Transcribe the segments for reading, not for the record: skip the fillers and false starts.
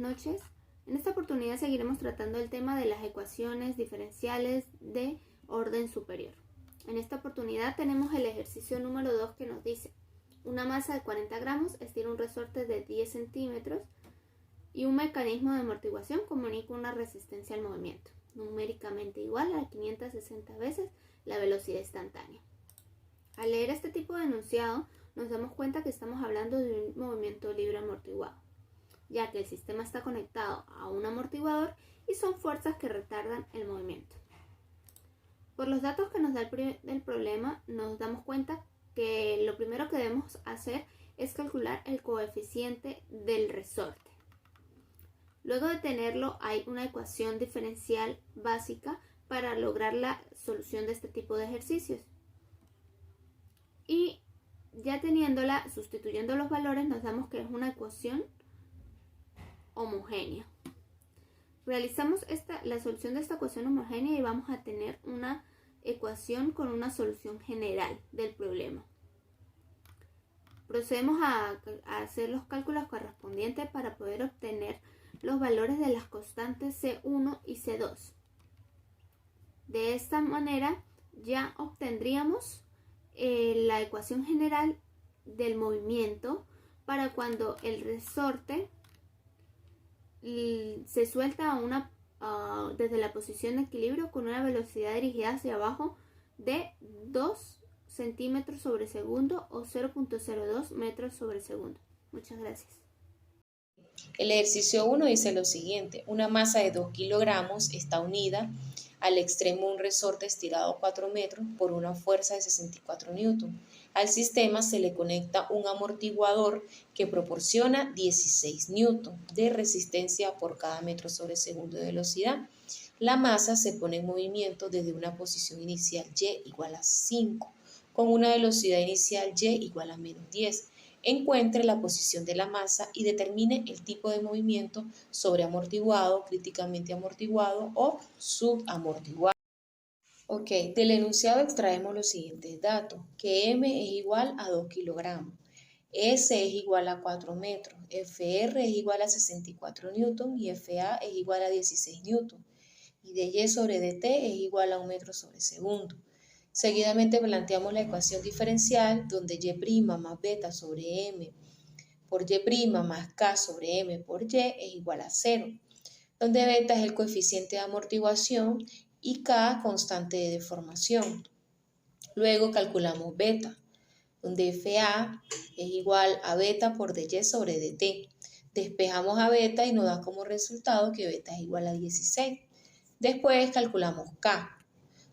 noches. En esta oportunidad seguiremos tratando el tema de las ecuaciones diferenciales de orden superior. En esta oportunidad tenemos el ejercicio número 2 que nos dice: una masa de 40 gramos estira un resorte de 10 centímetros y un mecanismo de amortiguación comunica una resistencia al movimiento, numéricamente igual a 560 veces la velocidad instantánea. Al leer este tipo de enunciado, nos damos cuenta que estamos hablando de un movimiento libre amortiguado, ya que el sistema está conectado a un amortiguador y son fuerzas que retardan el movimiento. Por los datos que nos da el problema, nos damos cuenta que lo primero que debemos hacer es calcular el coeficiente del resorte. Luego de tenerlo, hay una ecuación diferencial básica para lograr la solución de este tipo de ejercicios. Y ya teniéndola, sustituyendo los valores, nos damos que es una ecuación homogénea. Realizamos la solución de esta ecuación homogénea y vamos a tener una ecuación con una solución general del problema. Procedemos a hacer los cálculos correspondientes para poder obtener los valores de las constantes C1 y C2. De esta manera ya obtendríamos la ecuación general del movimiento para cuando el resorte se suelta desde la posición de equilibrio con una velocidad dirigida hacia abajo de 2 centímetros sobre segundo o 0.02 metros sobre segundo. Muchas gracias. El ejercicio 1 dice lo siguiente: una masa de 2 kilogramos está unida al extremo de un resorte estirado 4 metros por una fuerza de 64 newton. Al sistema se le conecta un amortiguador que proporciona 16 newton de resistencia por cada metro sobre segundo de velocidad. La masa se pone en movimiento desde una posición inicial y igual a 5, con una velocidad inicial y igual a menos 10. Encuentre la posición de la masa y determine el tipo de movimiento: sobreamortiguado, críticamente amortiguado o subamortiguado. Ok, del enunciado extraemos los siguientes datos: que M es igual a 2 kilogramos, S es igual a 4 metros, FR es igual a 64 newton y FA es igual a 16 newton, y de Y sobre dt es igual a 1 metro sobre segundo. Seguidamente planteamos la ecuación diferencial donde Y' más beta sobre M por Y' más K sobre M por Y es igual a 0, donde beta es el coeficiente de amortiguación y K constante de deformación. Luego calculamos beta, donde FA es igual a beta por dy sobre dt. Despejamos a beta y nos da como resultado que beta es igual a 16. Después calculamos K,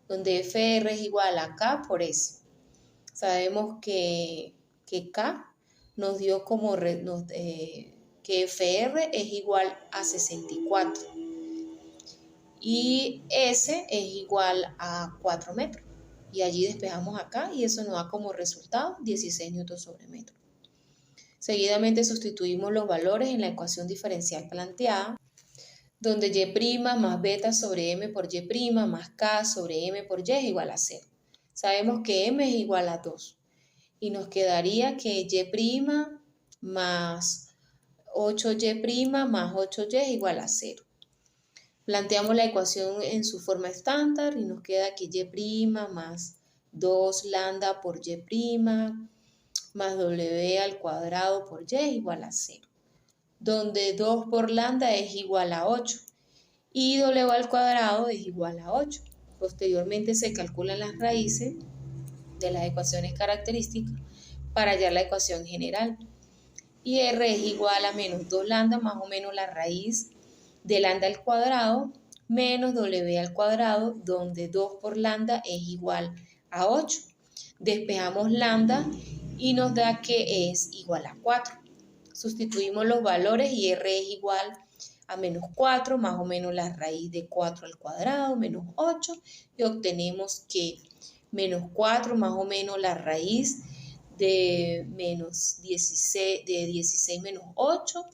donde FR es igual a K por S. Sabemos que K nos dio como que FR es igual a 64 y S es igual a 4 metros. Y allí despejamos acá y eso nos da como resultado 16 newton sobre metro. Seguidamente sustituimos los valores en la ecuación diferencial planteada, donde Y' más beta sobre M por Y' más K sobre M por Y es igual a 0. Sabemos que M es igual a 2 y nos quedaría que Y' más 8Y' más 8Y es igual a 0. Planteamos la ecuación en su forma estándar y nos queda que Y' más 2 lambda por Y' más W al cuadrado por Y es igual a 0, donde 2 por lambda es igual a 8 y W al cuadrado es igual a 8. Posteriormente se calculan las raíces de las ecuaciones características para hallar la ecuación general. Y R es igual a menos 2 lambda más o menos la raíz de lambda al cuadrado menos W al cuadrado, donde 2 por lambda es igual a 8. Despejamos lambda y nos da que es igual a 4. Sustituimos los valores y R es igual a menos 4 más o menos la raíz de 4 al cuadrado menos 8 y obtenemos que menos 4 más o menos la raíz de menos 16, de 16 menos 8.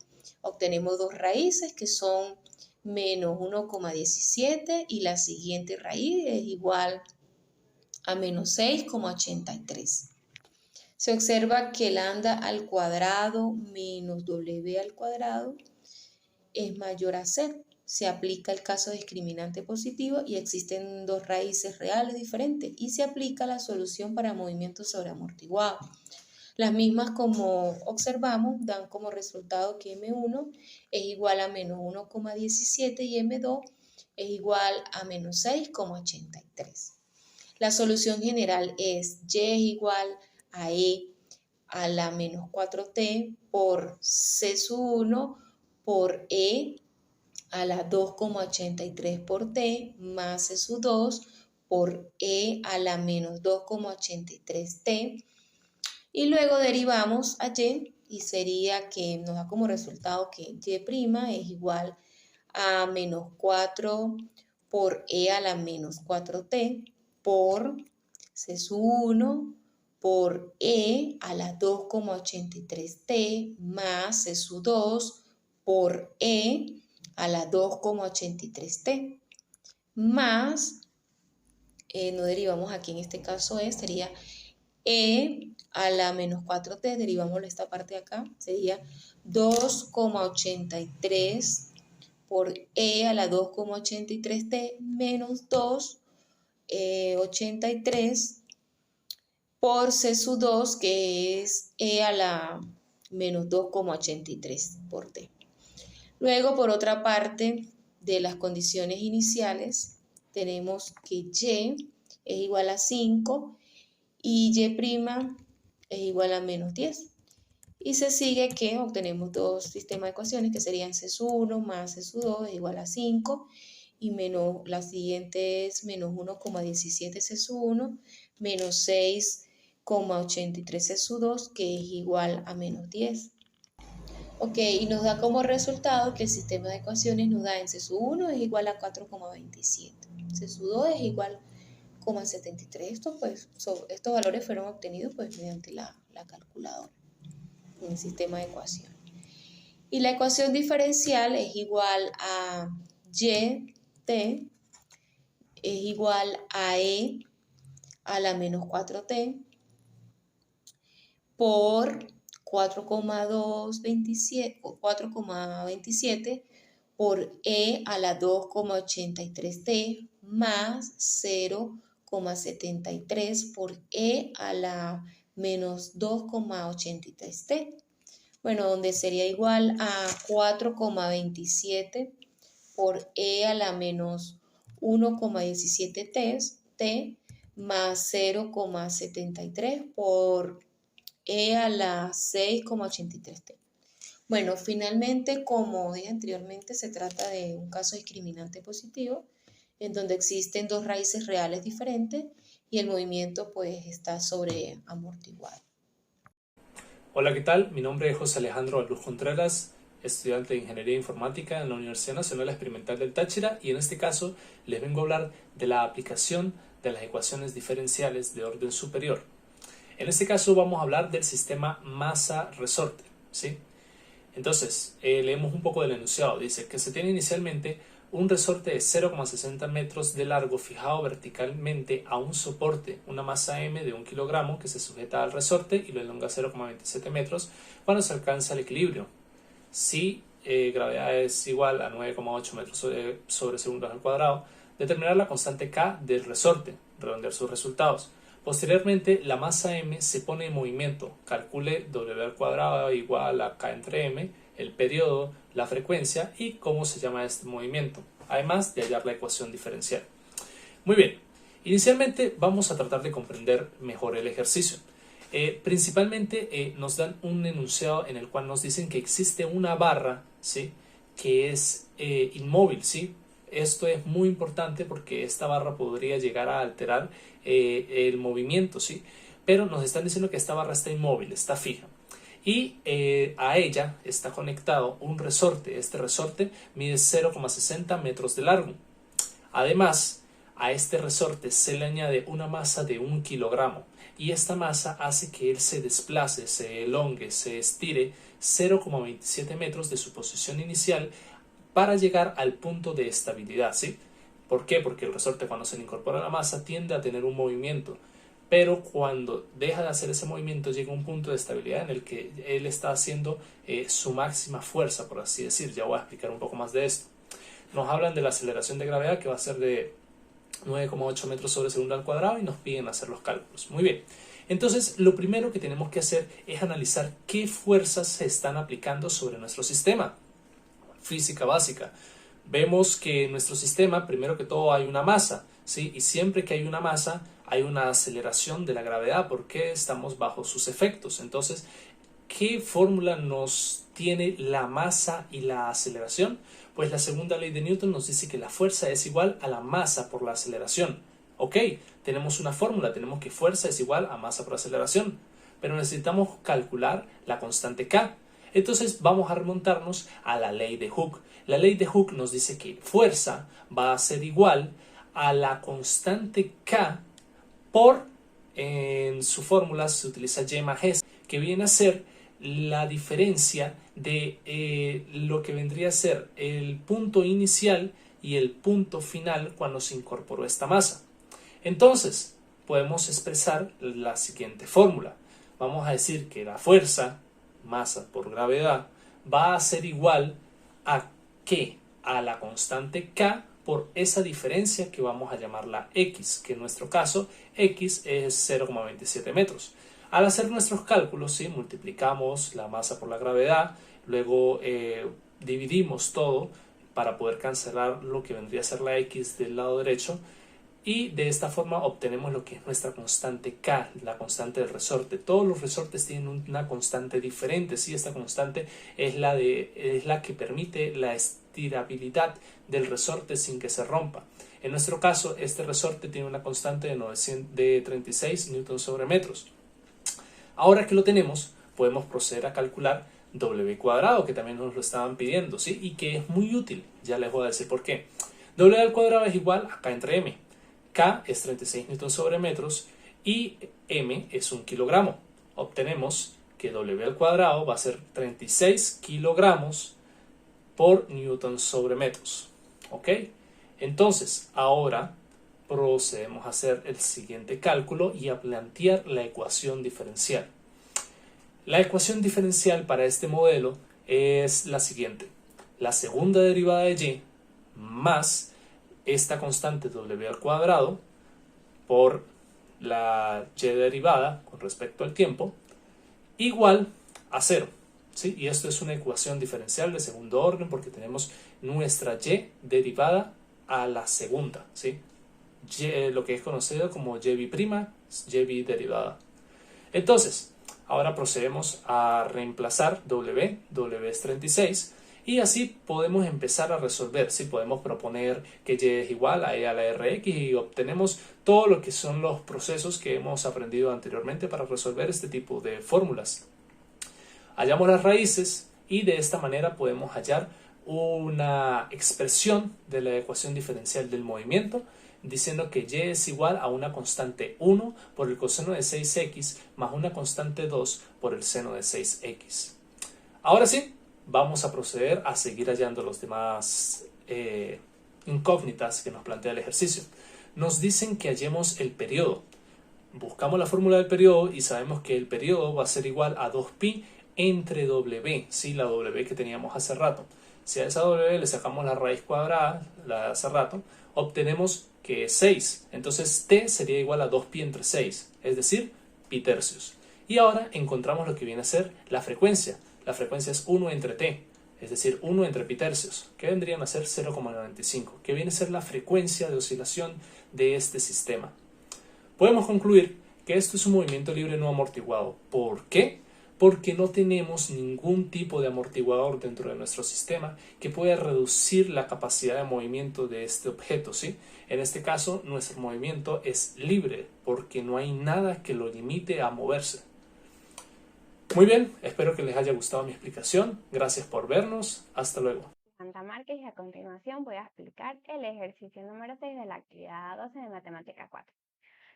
Obtenemos dos raíces que son menos 1,17 y la siguiente raíz es igual a menos 6,83. Se observa que lambda al cuadrado menos W al cuadrado es mayor a 0. Se aplica el caso discriminante positivo y existen dos raíces reales diferentes y se aplica la solución para movimientos sobre amortiguado. Las mismas, como observamos, dan como resultado que M1 es igual a menos 1,17 y M2 es igual a menos 6,83. La solución general es Y es igual a E a la menos 4t por C sub 1 por E a la 2,83 por t más C sub 2 por E a la menos 2,83t. Y luego derivamos a y sería que nos da como resultado que Y' es igual a menos 4 por E a la menos 4t por C sub 1 por E a la 2,83t más C sub 2 por E a la 2,83t más, no derivamos aquí en este caso sería E a la menos 4t, derivamos esta parte de acá, sería 2,83 por E a la 2,83t menos 2,83 por C sub 2, que es E a la menos 2,83 por t. Luego, por otra parte, de las condiciones iniciales, tenemos que Y es igual a 5 y Y' es igual a menos 10. Y se sigue que obtenemos dos sistemas de ecuaciones que serían C sub 1 más C sub 2 es igual a 5 y menos, la siguiente es menos 1,17 C sub 1 menos 6,83 C sub 2 que es igual a menos 10. Ok, y nos da como resultado que el sistema de ecuaciones nos da en C sub 1 es igual a 4,27, C sub 2 es igual a 0,73. Estos valores fueron obtenidos mediante la calculadora en el sistema de ecuaciones. Y la ecuación diferencial es igual a YT es igual a E a la menos 4t por 4,27 por E a la 2,83t más 0,73 por E a la menos 2,83t. Bueno, donde sería igual a 4,27 por E a la menos 1,17t más 0,73 por E a la 6,83t. Bueno, finalmente, como dije anteriormente, se trata de un caso discriminante positivo, en donde existen dos raíces reales diferentes y el movimiento está sobre amortiguado. Hola, ¿qué tal? Mi nombre es José Alejandro Luz Contreras, estudiante de Ingeniería Informática en la Universidad Nacional Experimental del Táchira, y en este caso les vengo a hablar de la aplicación de las ecuaciones diferenciales de orden superior. En este caso vamos a hablar del sistema masa-resorte, ¿sí? Entonces, leemos un poco del enunciado. Dice que se tiene inicialmente un resorte de 0,60 metros de largo fijado verticalmente a un soporte, una masa M de 1 kilogramo que se sujeta al resorte y lo elonga 0,27 metros cuando se alcanza el equilibrio. Si gravedad es igual a 9,8 metros sobre segundos al cuadrado, determinar la constante K del resorte, redondear sus resultados. Posteriormente, la masa M se pone en movimiento. Calcule W al cuadrado igual a K entre M, el periodo, la frecuencia y cómo se llama este movimiento, además de hallar la ecuación diferencial. Muy bien, inicialmente vamos a tratar de comprender mejor el ejercicio. Principalmente nos dan un enunciado en el cual nos dicen que existe una barra, ¿sí?, que es inmóvil, ¿sí? Esto es muy importante porque esta barra podría llegar a alterar el movimiento, ¿sí? Pero nos están diciendo que esta barra está inmóvil, está fija. Y a ella está conectado un resorte. Este resorte mide 0,60 metros de largo. Además, a este resorte se le añade una masa de 1 kilogramo. Y esta masa hace que él se desplace, se elongue, se estire 0,27 metros de su posición inicial para llegar al punto de estabilidad, ¿sí? ¿Por qué? Porque el resorte, cuando se le incorpora la masa, tiende a tener un movimiento. pero cuando deja de hacer ese movimiento llega a un punto de estabilidad en el que él está haciendo su máxima fuerza, por así decir. Ya voy a explicar un poco más de esto. Nos hablan de la aceleración de gravedad, que va a ser de 9,8 metros sobre segundo al cuadrado, y nos piden hacer los cálculos. Muy bien. Entonces, lo primero que tenemos que hacer es analizar qué fuerzas se están aplicando sobre nuestro sistema. Física básica. Vemos que en nuestro sistema, primero que todo, hay una masa, ¿sí? Y siempre que hay una masa, hay una aceleración de la gravedad porque estamos bajo sus efectos. Entonces, ¿qué fórmula nos tiene la masa y la aceleración? Pues la segunda ley de Newton nos dice que la fuerza es igual a la masa por la aceleración. Ok, tenemos una fórmula, tenemos que fuerza es igual a masa por aceleración, pero necesitamos calcular la constante K. Entonces vamos a remontarnos a la ley de Hooke. La ley de Hooke nos dice que fuerza va a ser igual a la constante K por, en su fórmula se utiliza Y más S, que viene a ser la diferencia de lo que vendría a ser el punto inicial y el punto final cuando se incorporó esta masa. Entonces, podemos expresar la siguiente fórmula. Vamos a decir que la fuerza, masa por gravedad, va a ser igual a ¿qué? A la constante K por esa diferencia que vamos a llamarla X, que en nuestro caso X es 0,27 metros. Al hacer nuestros cálculos, ¿sí? Multiplicamos la masa por la gravedad, luego dividimos todo para poder cancelar lo que vendría a ser la X del lado derecho, y de esta forma obtenemos lo que es nuestra constante K, la constante del resorte. Todos los resortes tienen una constante diferente, ¿sí? Esta constante es la que permite la estirabilidad del resorte sin que se rompa. En nuestro caso, este resorte tiene una constante de 36 newton sobre metros. Ahora que lo tenemos, podemos proceder a calcular W cuadrado, que también nos lo estaban pidiendo, ¿sí? Y que es muy útil. Ya les voy a decir por qué. W al cuadrado es igual a K entre M. K es 36 newton sobre metros y M es 1 kilogramo. Obtenemos que W al cuadrado va a ser 36 kilogramos por newton sobre metros. ¿Ok? Entonces, ahora procedemos a hacer el siguiente cálculo y a plantear la ecuación diferencial. La ecuación diferencial para este modelo es la siguiente. La segunda derivada de y más esta constante w al cuadrado por la y derivada con respecto al tiempo igual a 0. ¿Sí? Y esto es una ecuación diferencial de segundo orden porque tenemos nuestra y derivada a la segunda, ¿sí? Lo que es conocido como y' y derivada. Entonces, ahora procedemos a reemplazar w es 36, y así podemos empezar a resolver. ¿Sí? Podemos proponer que y es igual a e a la rx y obtenemos todo lo que son los procesos que hemos aprendido anteriormente para resolver este tipo de fórmulas. Hallamos las raíces y de esta manera podemos hallar una expresión de la ecuación diferencial del movimiento, diciendo que y es igual a una constante 1 por el coseno de 6x más una constante 2 por el seno de 6x. Ahora sí, vamos a proceder a seguir hallando los demás incógnitas que nos plantea el ejercicio. Nos dicen que hallemos el periodo. Buscamos la fórmula del periodo y sabemos que el periodo va a ser igual a 2pi entre W, ¿sí? La W que teníamos hace rato. Si a esa W le sacamos la raíz cuadrada, la de hace rato, obtenemos que es 6. Entonces T sería igual a 2pi entre 6, es decir, pi tercios. Y ahora encontramos lo que viene a ser la frecuencia. La frecuencia es 1 entre T, es decir, 1 entre pi tercios, que vendrían a ser 0,95, que viene a ser la frecuencia de oscilación de este sistema. Podemos concluir que esto es un movimiento libre no amortiguado. ¿Por qué? Porque no tenemos ningún tipo de amortiguador dentro de nuestro sistema que pueda reducir la capacidad de movimiento de este objeto, ¿sí? En este caso, nuestro movimiento es libre porque no hay nada que lo limite a moverse. Muy bien, espero que les haya gustado mi explicación. Gracias por vernos. Hasta luego. Santa Márquez, y a continuación voy a explicar el ejercicio número 6 de la actividad 12 de Matemática 4.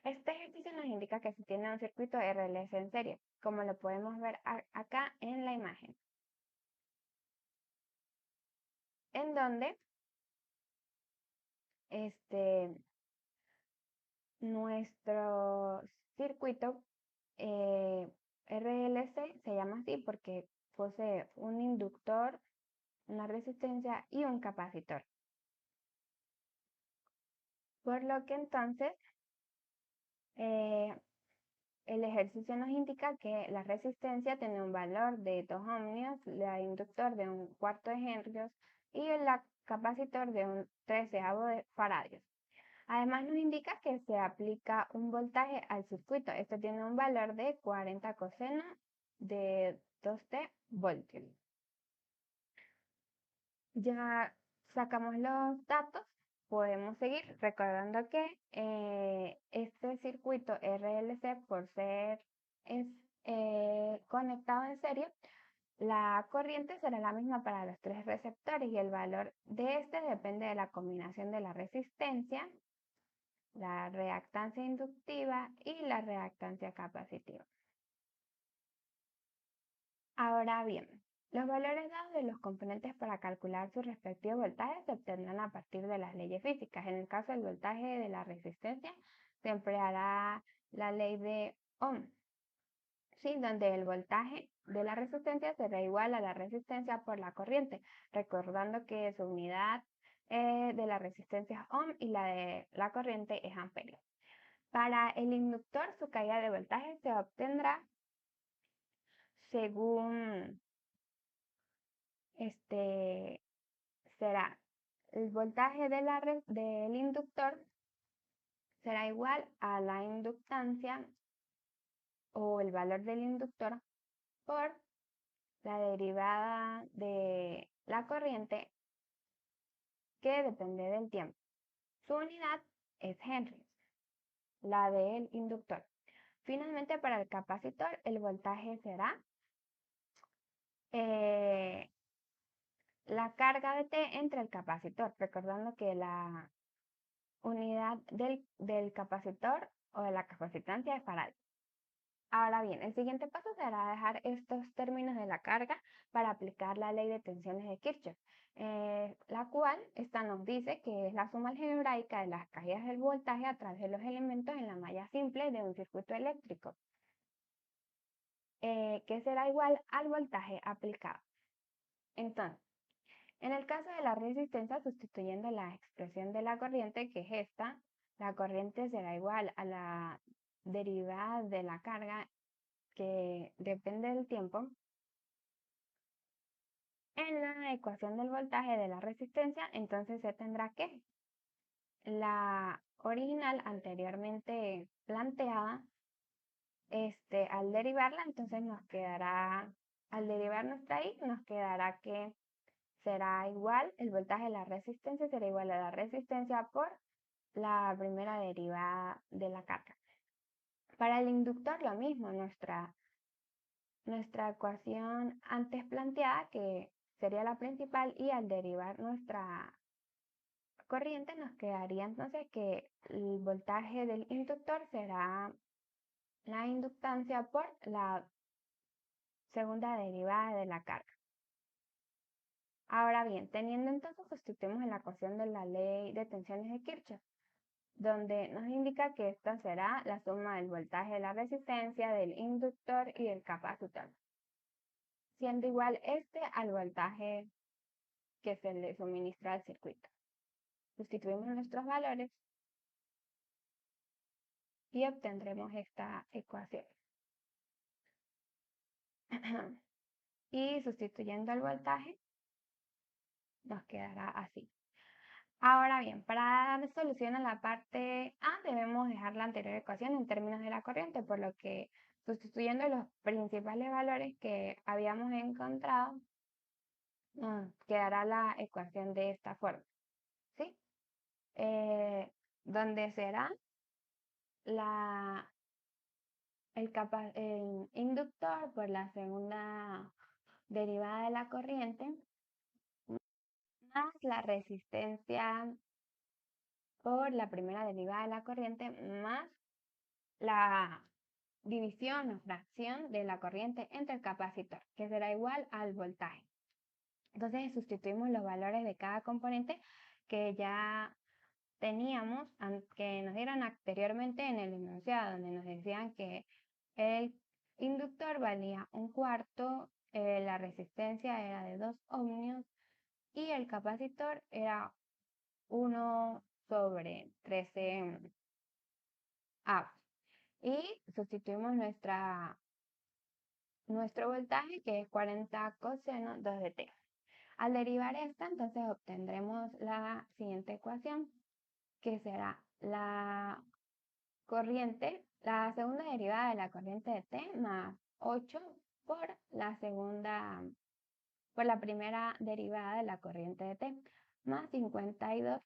Este ejercicio nos indica que se tiene un circuito RLS en serie, como lo podemos ver acá en la imagen, en donde nuestro circuito RLC se llama así porque posee un inductor, una resistencia y un capacitor. Por lo que entonces el ejercicio nos indica que la resistencia tiene un valor de 2 ohmios, el inductor de 1/4 de henrios y el capacitor de 1/13 de faradios. Además nos indica que se aplica un voltaje al circuito. Esto tiene un valor de 40 coseno de 2T voltios. Ya sacamos los datos, podemos seguir recordando que este circuito RLC, por ser conectado en serie, la corriente será la misma para los 3 receptores y el valor de este depende de la combinación de la resistencia, la reactancia inductiva y la reactancia capacitiva. Ahora bien, los valores dados de los componentes para calcular su respectivo voltaje se obtendrán a partir de las leyes físicas. En el caso del voltaje de la resistencia, se empleará la ley de Ohm, ¿sí? Donde el voltaje de la resistencia será igual a la resistencia por la corriente, recordando que su unidad de la resistencia es Ohm y la de la corriente es amperio. Para el inductor, su caída de voltaje se obtendrá según será el voltaje del inductor será igual a la inductancia o el valor del inductor por la derivada de la corriente que depende del tiempo. Su unidad es Henry, la del inductor. Finalmente, para el capacitor, el voltaje será la carga de T entre el capacitor, recordando que la unidad del capacitor o de la capacitancia es farad. Ahora bien, el siguiente paso será dejar estos términos de la carga para aplicar la ley de tensiones de Kirchhoff, la cual esta nos dice que es la suma algebraica de las caídas del voltaje a través de los elementos en la malla simple de un circuito eléctrico, que será igual al voltaje aplicado. Entonces, en el caso de la resistencia, sustituyendo la expresión de la corriente, que es esta, la corriente será igual a la derivada de la carga que depende del tiempo. En la ecuación del voltaje de la resistencia, entonces se tendrá que la original anteriormente planteada, al derivarla, entonces nos quedará, al derivar nuestra I, nos quedará que será igual, el voltaje de la resistencia será igual a la resistencia por la primera derivada de la carga. Para el inductor lo mismo, nuestra ecuación antes planteada, que sería la principal, y al derivar nuestra corriente nos quedaría entonces que el voltaje del inductor será la inductancia por la segunda derivada de la carga. Ahora bien, teniendo entonces, sustituimos en la ecuación de la ley de tensiones de Kirchhoff, donde nos indica que esta será la suma del voltaje de la resistencia, del inductor y del capacitor, siendo igual al voltaje que se le suministra al circuito. Sustituimos nuestros valores y obtendremos esta ecuación. Y sustituyendo el voltaje, nos quedará así. Ahora bien, para dar solución a la parte A, debemos dejar la anterior ecuación en términos de la corriente, por lo que sustituyendo los principales valores que habíamos encontrado, nos quedará la ecuación de esta forma, ¿sí? Donde será el inductor por la segunda derivada de la corriente más la resistencia por la primera derivada de la corriente más la división o fracción de la corriente entre el capacitor, que será igual al voltaje. Entonces sustituimos los valores de cada componente que ya teníamos, que nos dieron anteriormente en el enunciado, donde nos decían que el inductor valía 1/4, la resistencia era de 2 ohmios y el capacitor era 1/13 avos. Y sustituimos nuestro voltaje, que es 40 coseno 2 de t. Al derivar esta, entonces obtendremos la siguiente ecuación, que será la corriente, la segunda derivada de la corriente de t más 8 por la primera derivada de la corriente de t más 52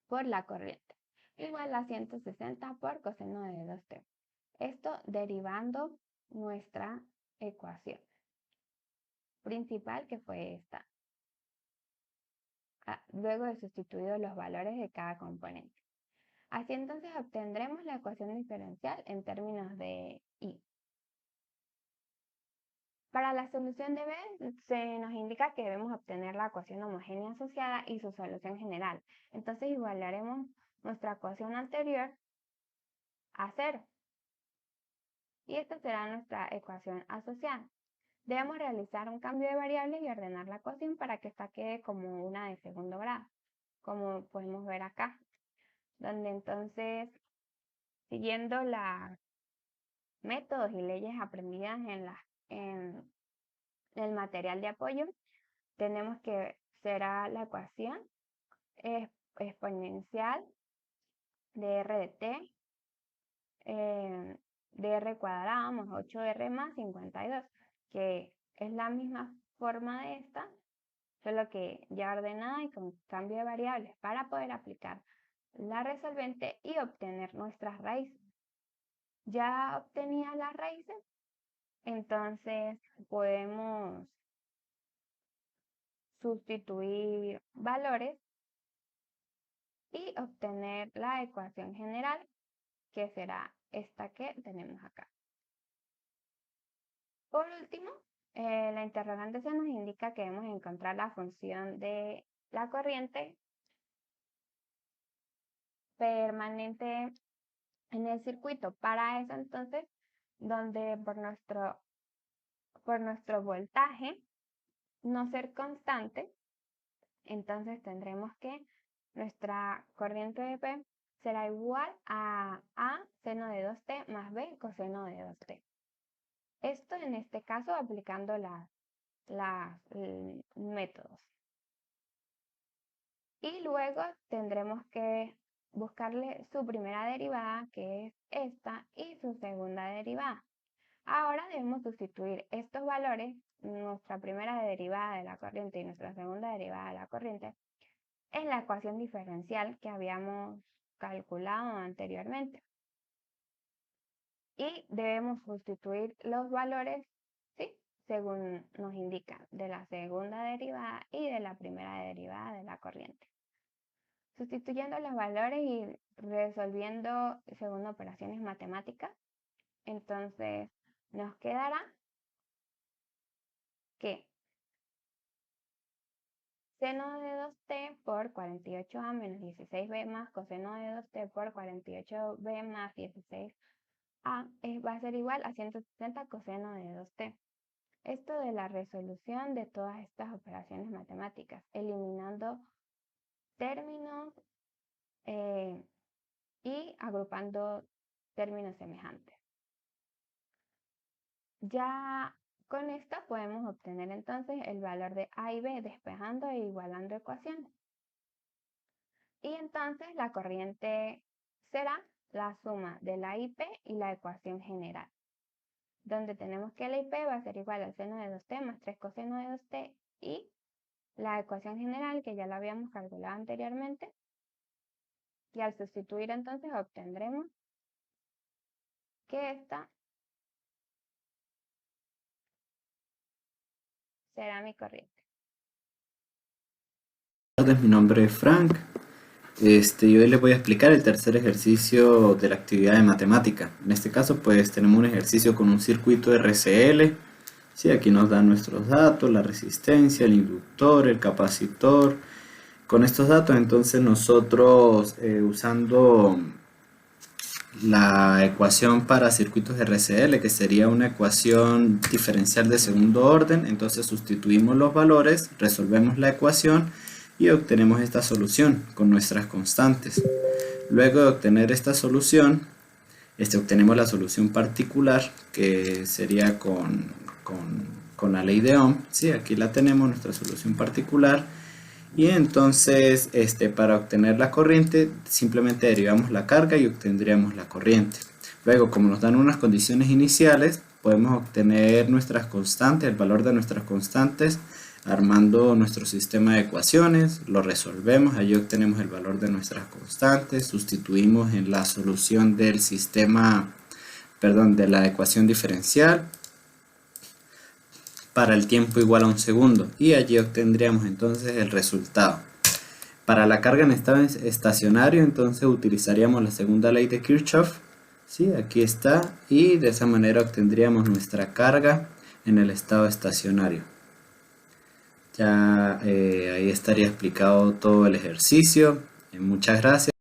por la corriente, igual a 160 por coseno de 2t. Esto derivando nuestra ecuación principal, que fue esta, luego de sustituir los valores de cada componente. Así entonces obtendremos la ecuación diferencial en términos de I. Para la solución de B se nos indica que debemos obtener la ecuación homogénea asociada y su solución general. Entonces igualaremos nuestra ecuación anterior a 0. Y esta será nuestra ecuación asociada. Debemos realizar un cambio de variables y ordenar la ecuación para que esta quede como una de segundo grado, como podemos ver acá, donde entonces, siguiendo los métodos y leyes aprendidas en el material de apoyo, tenemos que será la ecuación exponencial de r de t, de r cuadrado más 8r más 52, que es la misma forma de esta, solo que ya ordenada y con cambio de variables para poder aplicar la resolvente y obtener nuestras raíces. Ya obtenía las raíces, entonces podemos sustituir valores y obtener la ecuación general, que será esta que tenemos acá. Por último, la interrogante se nos indica que debemos encontrar la función de la corriente permanente en el circuito. Para eso entonces, donde por nuestro voltaje no ser constante, entonces tendremos que nuestra corriente de P será igual a seno de 2t más b coseno de 2t. Esto en este caso aplicando los métodos. Y luego tendremos que buscarle su primera derivada, que es esta, y su segunda derivada. Ahora debemos sustituir estos valores, nuestra primera derivada de la corriente y nuestra segunda derivada de la corriente, en la ecuación diferencial que habíamos calculado anteriormente. Y debemos sustituir los valores, ¿sí?, según nos indica, de la segunda derivada y de la primera derivada de la corriente. Sustituyendo los valores y resolviendo según operaciones matemáticas, entonces nos quedará que seno de 2t por 48a menos 16b más coseno de 2t por 48b más 16a va a ser igual a 160 coseno de 2t. Esto de la resolución de todas estas operaciones matemáticas, eliminando términos y agrupando términos semejantes. Ya con esta podemos obtener entonces el valor de A y B despejando e igualando ecuaciones. Y entonces la corriente será la suma de la IP y la ecuación general, donde tenemos que la IP va a ser igual al seno de 2t más 3 coseno de 2t y la ecuación general, que ya la habíamos calculado anteriormente, y al sustituir entonces obtendremos que esta será mi corriente. Buenas tardes, mi nombre es Frank. Y hoy les voy a explicar el tercer ejercicio de la actividad de matemática. En este caso, pues tenemos un ejercicio con un circuito RCL. Sí, aquí nos dan nuestros datos, la resistencia, el inductor, el capacitor, Con estos datos, entonces nosotros usando la ecuación para circuitos RCL, que sería una ecuación diferencial de segundo orden, entonces sustituimos los valores, resolvemos la ecuación y obtenemos esta solución con nuestras constantes. Luego de obtener esta solución, obtenemos la solución particular, que sería con la ley de Ohm. Sí, aquí la tenemos, nuestra solución particular. Y entonces para obtener la corriente simplemente derivamos la carga y obtendríamos la corriente. Luego, como nos dan unas condiciones iniciales, podemos obtener nuestras constantes, el valor de nuestras constantes, armando nuestro sistema de ecuaciones, lo resolvemos, allí obtenemos el valor de nuestras constantes, sustituimos en la solución del sistema, de la ecuación diferencial para el tiempo igual a 1 segundo y allí obtendríamos entonces el resultado. Para la carga en estado estacionario, entonces utilizaríamos la segunda ley de Kirchhoff, ¿sí? Aquí está, y de esa manera obtendríamos nuestra carga en el estado estacionario. Ya ahí estaría explicado todo el ejercicio. Muchas gracias.